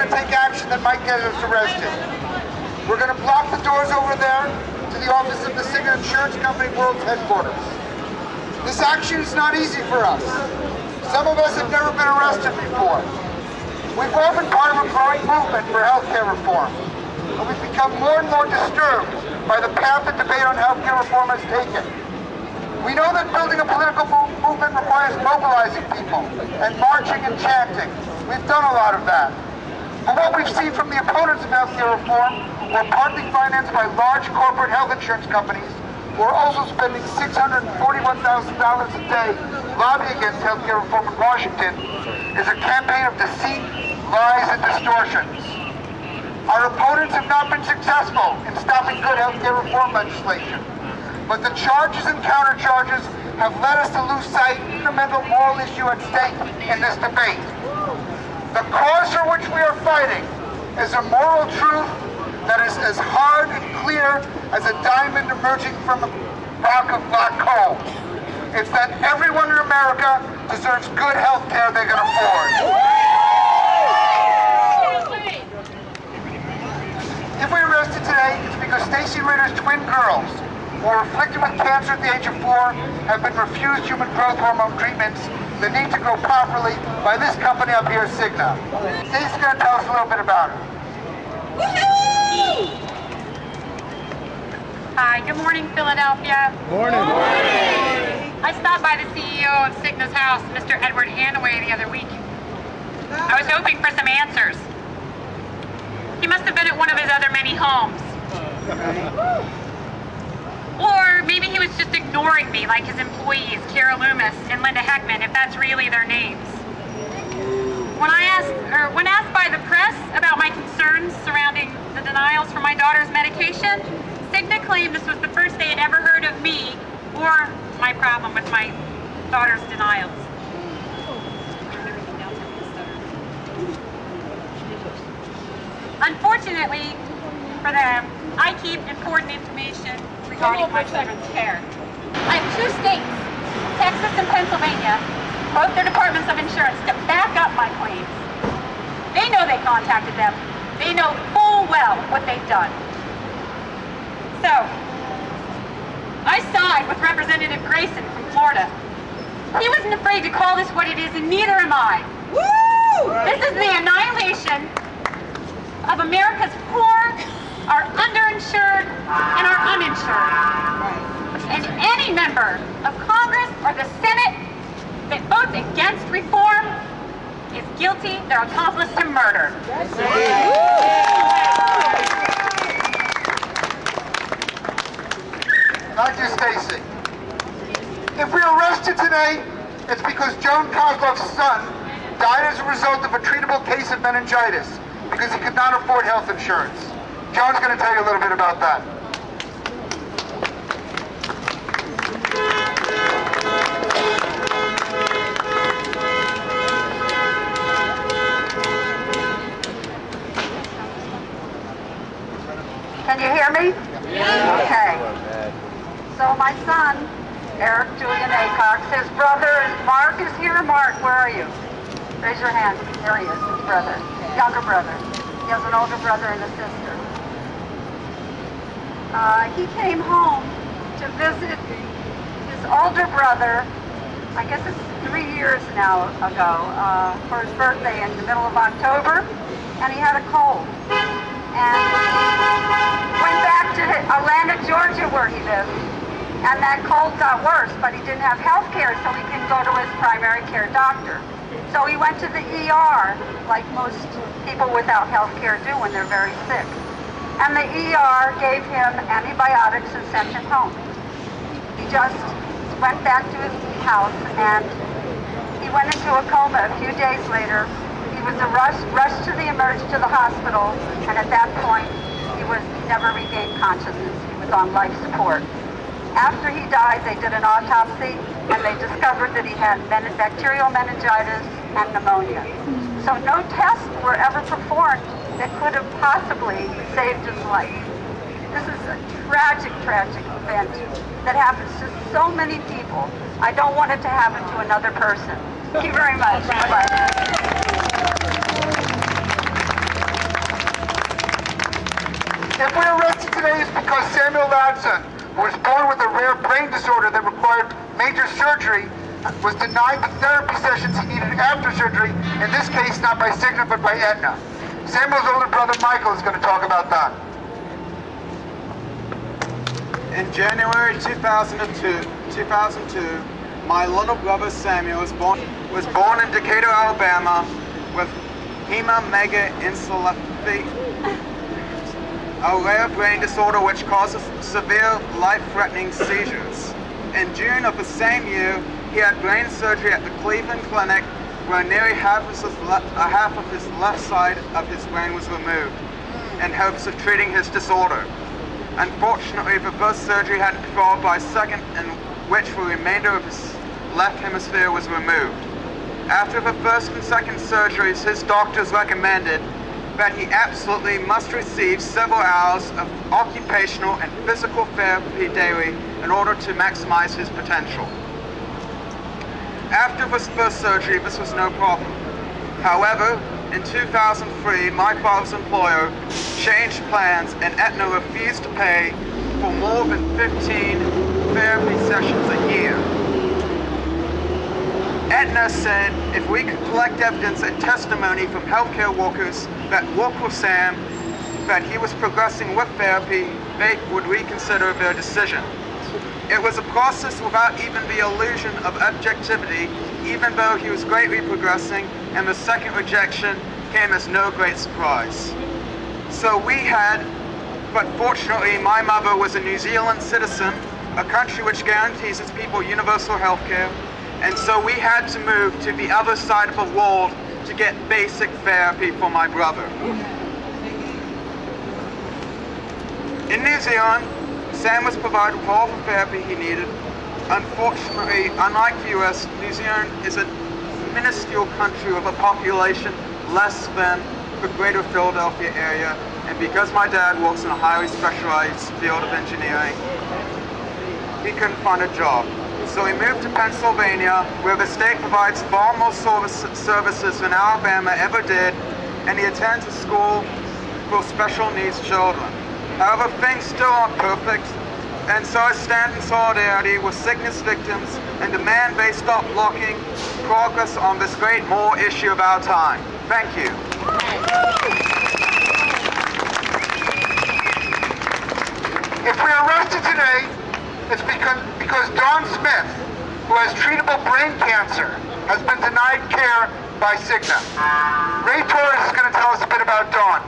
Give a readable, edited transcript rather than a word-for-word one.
going to take action that might get us arrested. We're going to block the doors over there to the office of the Cigna Insurance Company World's headquarters. This action is not easy for us. Some of us have never been arrested before. We've all been part of a growing movement for healthcare reform, and we've become more and more disturbed by the path that debate on healthcare reform has taken. We know that building a political movement requires mobilizing people and marching and chanting. We've done a lot of that. But what we've seen from the opponents of healthcare reform, who are partly financed by large corporate health insurance companies, who are also spending $641,000 a day lobbying against healthcare reform in Washington, is a campaign of deceit, lies, and distortions. Our opponents have not been successful in stopping good healthcare reform legislation, but the charges and countercharges have led us to lose sight of the fundamental moral issue at stake in this debate. The cause for which we are fighting is a moral truth that is as hard and clear as a diamond emerging from a rock of black coal. It's that everyone in America deserves good health care they can afford. If we're arrested today, it's because Stacie Ritter's twin girls, who were afflicted with cancer at the age of 4, have been refused human growth hormone treatments that need to grow properly by this company up here, Cigna. Stacie's going to tell us a little bit about it. Hi, good morning, Philadelphia. Morning. I stopped by the CEO of Cigna's house, Mr. Edward Hanaway, the other week. I was hoping for some answers. He must have been at one of his other many homes. Or maybe he was just ignoring me like his employees, Kara Loomis and Linda Heckman, if that's really their names. When asked by the press about my concerns surrounding the denials for my daughter's medication, Cigna claimed this was the first they had ever heard of me or my problem with my daughter's denials. Unfortunately for them, I keep important information regarding my children's care. I have 2 states, Texas and Pennsylvania, both their departments of insurance, to back up my claims. They know they contacted them. They know full well what they've done. So, I side with Representative Grayson from Florida. He wasn't afraid to call this what it is, and neither am I. Woo! This is the annihilation of America's poor, our underinsured, and our uninsured. And any member of Congress or the Senate that votes against reform is guilty, they're accomplice to murder. Thank you, Stacie. If we're arrested today, it's because Joan Kosloff's son died as a result of a treatable case of meningitis because he could not afford health insurance. Joan's going to tell you a little bit about that. Can you hear me? Yeah. Okay. So my son, Julian Aycox, his brother, Marc is here. Marc, where are you? Raise your hand. There he is, his brother, younger brother. He has an older brother and a sister. He came home to visit his older brother, I guess it's 3 years now ago, for his birthday in the middle of October, and he had a cold. And went back to Atlanta, Georgia, where he lived, and that cold got worse, but he didn't have health care, so he couldn't go to his primary care doctor. So he went to the ER, like most people without health care do when they're very sick. And the ER gave him antibiotics and sent him home. He just went back to his house, and he went into a coma a few days later. He was rushed to the hospital, and at that point, he never regained consciousness. He was on life support. After he died, they did an autopsy, and they discovered that he had bacterial meningitis and pneumonia. So no tests were ever performed that could have possibly saved his life. This is a tragic, tragic event that happens to so many people. I don't want it to happen to another person. Thank you very much. Bye-bye. If we're arrested today, it's because Samuel Ladson, who was born with a rare brain disorder that required major surgery, was denied the therapy sessions he needed after surgery, in this case not by Cigna but by Aetna. Samuel's older brother Michael is going to talk about that. In January 2002, my little brother Samuel was born in Decatur, Alabama with hematomegalencephalopathy, a rare brain disorder which causes severe, life-threatening seizures. In June of the same year, he had brain surgery at the Cleveland Clinic where nearly half of his left side of his brain was removed in hopes of treating his disorder. Unfortunately, the first surgery had to be followed by a second in which the remainder of his left hemisphere was removed. After the first and second surgeries, his doctors recommended that he absolutely must receive several hours of occupational and physical therapy daily in order to maximize his potential. After this first surgery, this was no problem. However, in 2003, my father's employer changed plans and Aetna refused to pay for more than 15 therapy sessions a year. Aetna said if we could collect evidence and testimony from healthcare workers that worked with Sam that he was progressing with therapy, they would reconsider their decision. It was a process without even the illusion of objectivity, even though he was greatly progressing, and the second rejection came as no great surprise. So we had, but fortunately my mother was a New Zealand citizen, a country which guarantees its people universal health care, and so we had to move to the other side of the world to get basic therapy for my brother. In New Zealand, Sam was provided with all the therapy he needed. Unfortunately, unlike the US, New Zealand is a minuscule country with a population less than the greater Philadelphia area, and because my dad works in a highly specialized field of engineering, he couldn't find a job. So he moved to Pennsylvania, where the state provides far more services than Alabama ever did, and he attends a school for special needs children. However, things still aren't perfect, and so I stand in solidarity with Cigna's victims and demand they stop blocking progress on this great moral issue of our time. Thank you. If we are arrested today, it's because Dawn Smith, who has treatable brain cancer, has been denied care by Cigna. Ray Torres is going to tell us a bit about Dawn.